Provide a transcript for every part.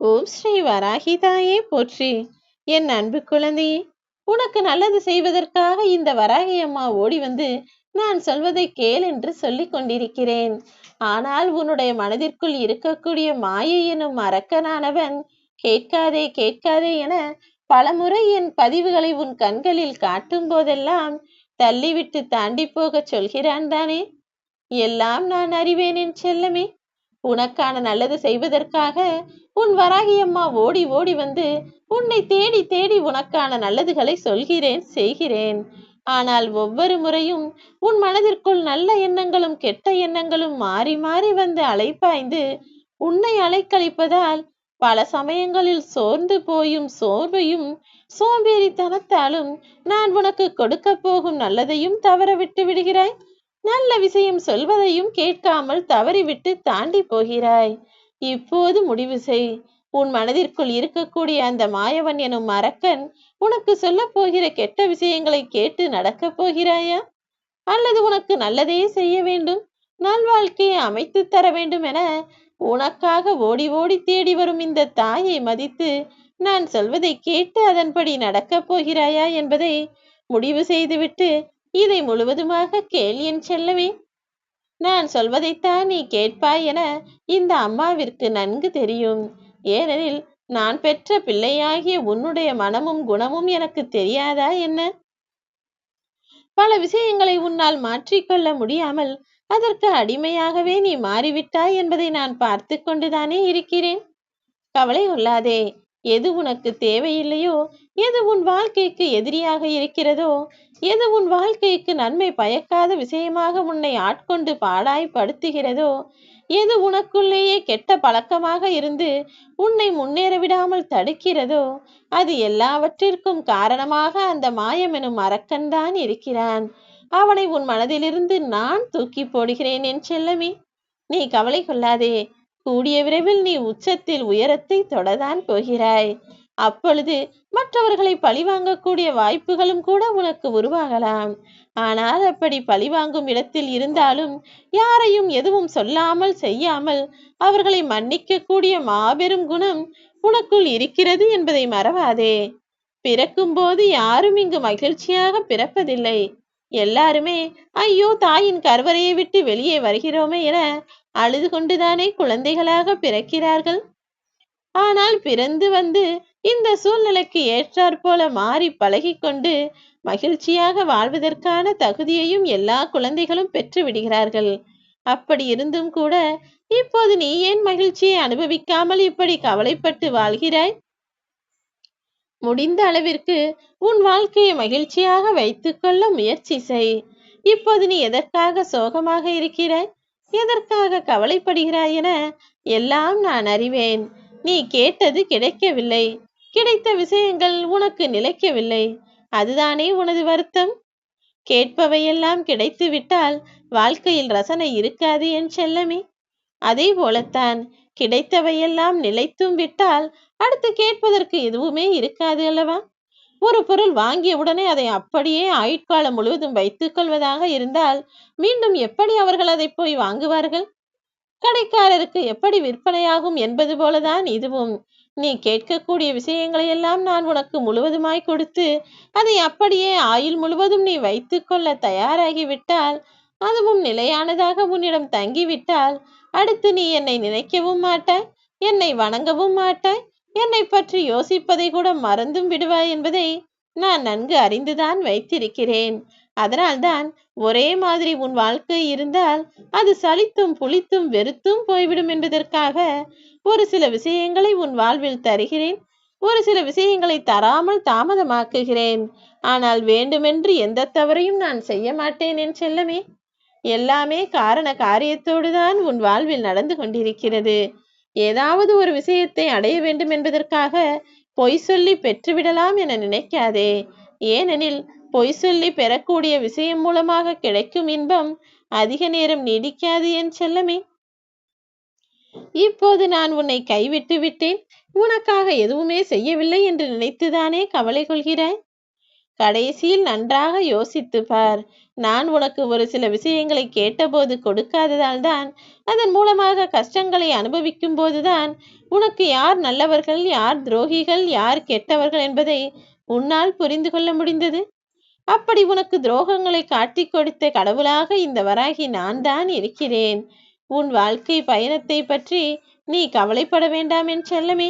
ஓம் ஸ்ரீ வராகிதாயே போற்றி. என் அன்பு குழந்தையே, உனக்கு நல்லது செய்வதற்காக இந்த வராகி அம்மா ஓடி வந்து நான் சொல்வதை கேள் என்று சொல்லிக் கொண்டிருக்கிறேன். ஆனால் உன்னுடைய மனதிற்குள் இருக்கக்கூடிய மாயை எனும் அரக்கனானவன் கேட்காதே கேட்காதே என பலமுறை என் பதிவுகளை உன் கண்களில் காட்டும் போதெல்லாம் தள்ளிவிட்டு தாண்டி போகச் சொல்கிறான் தானே. எல்லாம் நான் அறிவேன் என் செல்லமே. உனக்கான நல்லது செய்வதற்காக உன் வராகி அம்மா ஓடி ஓடி வந்து உன்னை தேடி தேடி உனக்கான நல்லதுகளை சொல்கிறேன், செய்கிறேன். ஆனால் ஒவ்வொரு முறையும் உன் மனதிற்குள் நல்ல எண்ணங்களும் கெட்ட எண்ணங்களும் மாறி மாறி வந்து அலைப்பாய்ந்து உன்னை அலைக்கழிப்பதால் பல சமயங்களில் சோர்ந்து போயும் சோர்வையும் சோம்பேறித்தனத்தாலும் நான் உனக்கு கொடுக்க போகும் நல்லதையும் தவற விட்டு விடுகிறாய். நல்ல விஷயம் சொல்வதையும் கேட்காமல் தவறிவிட்டு தாண்டி போகிறாய். இப்போது முடிவு செய். உன் மனதிற்குள் இருக்கக்கூடிய அந்த மாயவன் எனும் அரக்கன் உனக்கு சொல்ல போகிற கெட்ட விஷயங்களை கேட்டு நடக்கப் போகிறாயா, அல்லது உனக்கு நல்லதே செய்ய வேண்டும், நல்வாழ்க்கையை அமைத்து தர வேண்டும் என உனக்காக ஓடி ஓடி தேடி வரும் இந்த தாயை மதித்து நான் சொல்வதை கேட்டு அதன்படி நடக்கப் போகிறாயா என்பதை முடிவு செய்துவிட்டு இதை முழுவதுமாக கேள் என் செல்லவே. நான் சொல்வதைத்தான் நீ கேட்பாய் என இந்த அம்மாவிற்கு நன்கு தெரியும். ஏனெனில் நான் பெற்ற பிள்ளையாகிய உன்னுடைய மனமும் குணமும் எனக்கு தெரியாதா என்ன? பல விஷயங்களை உன்னால் மாற்றிக்கொள்ள முடியாமல் அதற்கு அடிமையாகவே நீ மாறிவிட்டாய் என்பதை நான் பார்த்து கொண்டுதானே இருக்கிறேன். கவலை கொள்ளாதே. எது உனக்கு தேவையில்லையோ, எது உன் வாழ்க்கைக்கு எதிரியாக இருக்கிறதோ, எது உன் வாழ்க்கைக்கு நன்மை பயக்காத விஷயமாக உன்னை ஆட்கொண்டு பாடாய்படுத்துகிறதோ, எது உனக்குள்ளேயே கெட்ட பழக்கமாக இருந்து உன்னை முன்னேற விடாமல் தடுக்கிறதோ, அது எல்லாவற்றிற்கும் காரணமாக அந்த மாயம் எனும் அரக்கன்தான் இருக்கிறான். அவனை உன் மனதிலிருந்து நான் தூக்கி போடுகிறேன் என் செல்லமே. நீ கவலை கொள்ளாதே. கூடிய விரைவில் நீ உச்சத்தில் உயரத்தை தொடதான் போகிறாய். அப்பொழுது மற்றவர்களை பழிவாங்கக்கூடிய வாய்ப்புகளும் கூட உனக்கு உருவாகலாம். ஆனால் அப்படி பழிவாங்கும் இடத்தில் இருந்தாலும் யாரையும் எதுவும் சொல்லாமல் செய்யாமல் அவர்களை மன்னிக்க கூடிய மாபெரும் குணம் உனக்குள் இருக்கிறது என்பதை மறவாதே. பிறக்கும் போது யாரும் இங்கு மகிழ்ச்சியாக பிறப்பதில்லை. எல்லாருமே ஐயோ தாயின் கருவறையை விட்டு வெளியே வருகிறோமே என அழுது கொண்டுதானே குழந்தைகளாக பிறக்கிறார்கள். ஆனால் பிறந்து வந்து இந்த சூழ்நிலைக்கு ஏற்றாற்போல மாறி பழகிக்கொண்டு மகிழ்ச்சியாக வாழ்வதற்கான தகுதியையும் எல்லா குழந்தைகளும் பெற்று விடுகிறார்கள். அப்படி இருந்தும் கூட இப்போது நீ ஏன் மகிழ்ச்சியை அனுபவிக்காமல் இப்படி கவலைப்பட்டு வாழ்கிறாய்? முடிந்த அளவிற்கு உன் வாழ்க்கையை மகிழ்ச்சியாக வைத்துக்கொள்ள முயற்சி செய். இப்போது நீ எதற்காக சோகமாக இருக்கிறாய், எதற்காக கவலைப்படுகிறாய் என எல்லாம் நான் அறிவேன். நீ கேட்டது கிடைக்கவில்லை, கிடைத்த விஷயங்கள் உனக்கு நிலைக்கவில்லை, அதுதானே உனது வருத்தம். கேட்பவையெல்லாம் கிடைத்து விட்டால் வாழ்க்கையில் ரசனை இருக்காது என் செல்லமே. அதே போலத்தான் கிடைத்தவையெல்லாம் நிலைத்தும் விட்டால் அடுத்து கேட்பதற்கு எதுவுமே இருக்காது அல்லவா. ஒரு பொருள் வாங்கிய உடனே அதை அப்படியே ஆயுட்காலம் முழுவதும் வைத்துக் கொள்வதாக இருந்தால் மீண்டும் எப்படி அவர்கள் அதை போய் வாங்குவார்கள்? கடைக்காரருக்கு எப்படி விற்பனையாகும் என்பது போலதான் இதுவும். நீ கேட்கக்கூடிய விஷயங்களை எல்லாம் நான் உனக்கு முழுவதுமாய் கொடுத்து அதை அப்படியே ஆயுள் முழுவதும் நீ வைத்துக் கொள்ள தயாராகிவிட்டால், அதுவும் நிலையானதாக உன்னிடம் தங்கிவிட்டால், அடுத்து நீ என்னை நினைக்கவும் மாட்டாய், என்னை வணங்கவும் மாட்டாய், என்னை பற்றி யோசிப்பதை கூட மறந்தும் விடுவாய் என்பதை நான் நன்கு அறிந்துதான் வைத்திருக்கிறேன். அதனால்தான் ஒரே மாதிரி உன் வாழ்க்கை இருந்தால் அது சலித்தும் புளித்தும் வெறுத்தும் போய்விடும் என்பதற்காக ஒரு சில விஷயங்களை உன் வாழ்வில் தருகிறேன், ஒரு சில விஷயங்களை தராமல் தாமதமாக்குகிறேன். ஆனால் வேண்டுமென்று எந்த தவறையும் நான் செய்ய மாட்டேன் என் செல்லமே. எல்லாமே காரண காரியத்தோடு தான் உன் வாழ்வில் நடந்து கொண்டிருக்கிறது. ஏதாவது ஒரு விஷயத்தை அடைய வேண்டும் என்பதற்காக பொய் சொல்லி பெற்றுவிடலாம் என நினைக்காதே. ஏனெனில் பொய் சொல்லி பெறக்கூடிய விஷயம் மூலமாக கிடைக்கும் இன்பம் அதிக நேரம் நீடிக்காது என் செல்லமே. இப்போது நான் உன்னை கைவிட்டு விட்டேன், உனக்காக எதுவுமே செய்யவில்லை என்று நினைத்துதானே கவலை கொள்கிறாய்? கடைசியில் நன்றாக யோசித்து பார். நான் உனக்கு ஒரு சில விஷயங்களை கேட்டபோது கொடுக்காததால் தான், அதன் மூலமாக கஷ்டங்களை அனுபவிக்கும் போதுதான் உனக்கு யார் நல்லவர்கள், யார் துரோகிகள், யார் கெட்டவர்கள் என்பதை உன்னால் புரிந்து கொள்ள முடிந்தது. அப்படி உனக்கு துரோகங்களை காட்டிக் கொடுத்த கடவுளாக இந்த வராகி நான் தான் இருக்கிறேன். உன் வாழ்க்கை பயணத்தை பற்றி நீ கவலைப்பட வேண்டாம் என் செல்லமே.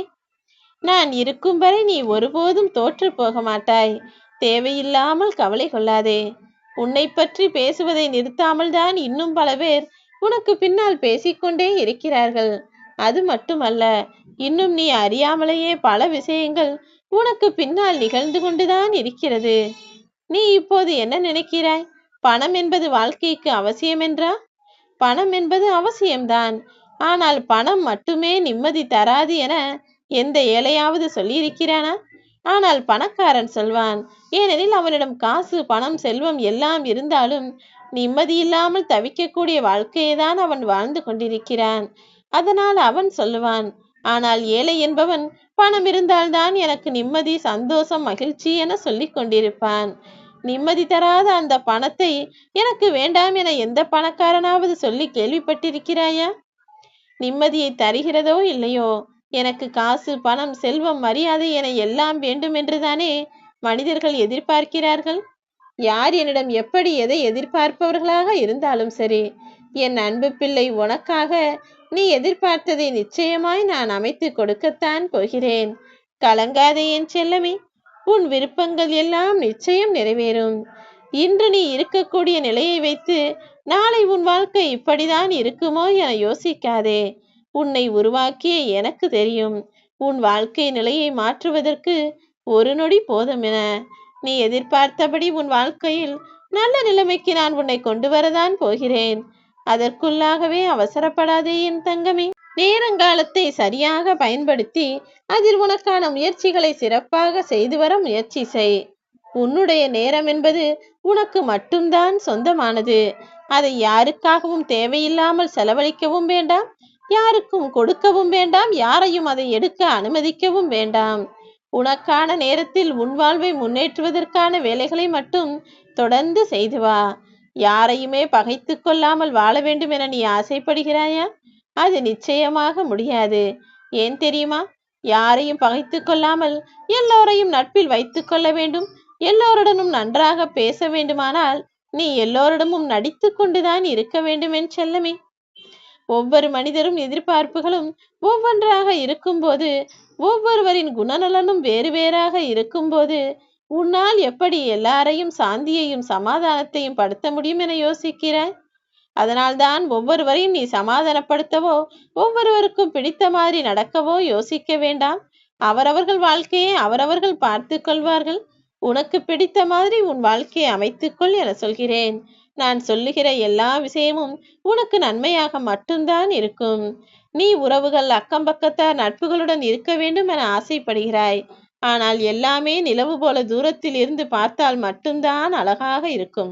நான் இருக்கும் வரை நீ ஒருபோதும் தோற்று போக மாட்டாய். தேவையில்லாமல் கவலை கொள்ளாதே. உன்னை பற்றி பேசுவதை நிறுத்தாமல் தான் இன்னும் பல பேர் உனக்கு பின்னால் பேசிக்கொண்டே இருக்கிறார்கள். அது மட்டுமல்ல, இன்னும் நீ அறியாமலேயே பல விஷயங்கள் உனக்கு பின்னால் நிகழ்ந்து கொண்டுதான் இருக்கிறது. நீ இப்போது என்ன நினைக்கிறாய்? பணம் என்பது வாழ்க்கைக்கு அவசியம் என்றா? பணம் என்பது அவசியம்தான். ஆனால் பணம் மட்டுமே நிம்மதி தராது என எந்த ஏழையாவது சொல்லியிருக்கிறானா? ஆனால் பணக்காரன் சொல்வான். ஏனெனில் அவனிடம் காசு, பணம், செல்வம் எல்லாம் இருந்தாலும் நிம்மதியில்லாமல் தவிக்கக்கூடிய வாழ்க்கையைதான் அவன் வாழ்ந்து கொண்டிருக்கிறான். அதனால் அவன் சொல்லுவான். ஆனால் ஏழை என்பவன் பணம் இருந்தால்தான் எனக்கு நிம்மதி, சந்தோஷம், மகிழ்ச்சி என சொல்லிக் கொண்டிருப்பான். நிம்மதி தராத அந்த பணத்தை எனக்கு வேண்டாம் என எந்த பணக்காரனாவது சொல்லி கேள்விப்பட்டிருக்கிறாயா? நிம்மதியை தருகிறதோ இல்லையோ, எனக்கு காசு, பணம், செல்வம், மரியாதை என எல்லாம் வேண்டும் என்றுதானே மனிதர்கள் எதிர்பார்க்கிறார்கள். யார் என்னிடம் எப்படி எதை எதிர்பார்ப்பவர்களாக இருந்தாலும் சரி, என் அன்பு பிள்ளை, உனக்காக நீ எதிர்பார்த்ததை நிச்சயமாய் நான் அமைத்து கொடுக்கத்தான் போகிறேன். கலங்காதே என் செல்லமே. உன் விருப்பங்கள் எல்லாம் நிச்சயம் நிறைவேறும். இன்று நீ இருக்கக்கூடிய நிலையை வைத்து நாளை உன் வாழ்க்கை இப்படிதான் இருக்குமோ என யோசிக்காதே. உன்னை உருவாக்கிய எனக்கு தெரியும், உன் வாழ்க்கை நிலையை மாற்றுவதற்கு ஒரு நொடி போதும் என. நீ எதிர்பார்த்தபடி உன் வாழ்க்கையில் நல்ல நிலைமைக்கு நான் உன்னை கொண்டு வரதான் போகிறேன். அதற்குள்ளாகவே அவசரப்படாதே என் தங்கமே. நேரங்காலத்தை சரியாக பயன்படுத்தி அதில் உனக்கான முயற்சிகளை சிறப்பாக செய்து வர முயற்சி செய். உன்னுடைய நேரம் என்பது உனக்கு மட்டும்தான் சொந்தமானது. அதை யாருக்காகவும் தேவையில்லாமல் செலவழிக்கவும் வேண்டாம், யாருக்கும் கொடுக்கவும் வேண்டாம், யாரையும் அதை எடுக்க அனுமதிக்கவும் வேண்டாம். உனக்கான நேரத்தில் உன் வாழ்வை முன்னேற்றுவதற்கான வேலைகளை மட்டும் தொடர்ந்து செய்து வா. யாரையுமே பகைத்து கொள்ளாமல் வாழ வேண்டும் என நீ ஆசைப்படுகிறாயா? அது நிச்சயமாக முடியாது. ஏன் தெரியுமா? யாரையும் பகைத்து கொள்ளாமல் எல்லோரையும் நட்பில் வைத்துக் கொள்ள வேண்டும், எல்லோருடனும் நன்றாக பேச வேண்டுமானால் நீ எல்லோரிடமும் நடித்து கொண்டுதான் இருக்க வேண்டும் என் செல்லமே. ஒவ்வொரு மனிதரும் எதிர்பார்ப்புகளும் ஒவ்வொன்றாக இருக்கும்போது, ஒவ்வொருவரின் குணநலனும் வேறு வேறாக இருக்கும்போது, உன்னால் எப்படி எல்லாரையும் சாந்தியையும் சமாதானத்தையும் படுத்த முடியும் என யோசிக்கிறாய்? அதனால்தான் ஒவ்வொருவரையும் நீ சமாதானப்படுத்தவோ, ஒவ்வொருவருக்கும் பிடித்த மாதிரி நடக்கவோ யோசிக்க வேண்டாம். அவரவர்கள் வாழ்க்கையை அவரவர்கள் பார்த்து கொள்வார்கள். உனக்கு பிடித்த மாதிரி உன் வாழ்க்கையை அமைத்துக்கொள் என சொல்கிறேன். நான் சொல்லுகிற எல்லா விஷயமும் உனக்கு நன்மையாக மட்டும்தான் இருக்கும். நீ உறவுகள், அக்கம் பக்கத்தார், நட்புகளுடன் இருக்க வேண்டும் என ஆசைப்படுகிறாய். ஆனால் எல்லாமே நிலவு போல தூரத்தில் இருந்து பார்த்தால் மட்டும்தான் அழகாக இருக்கும்.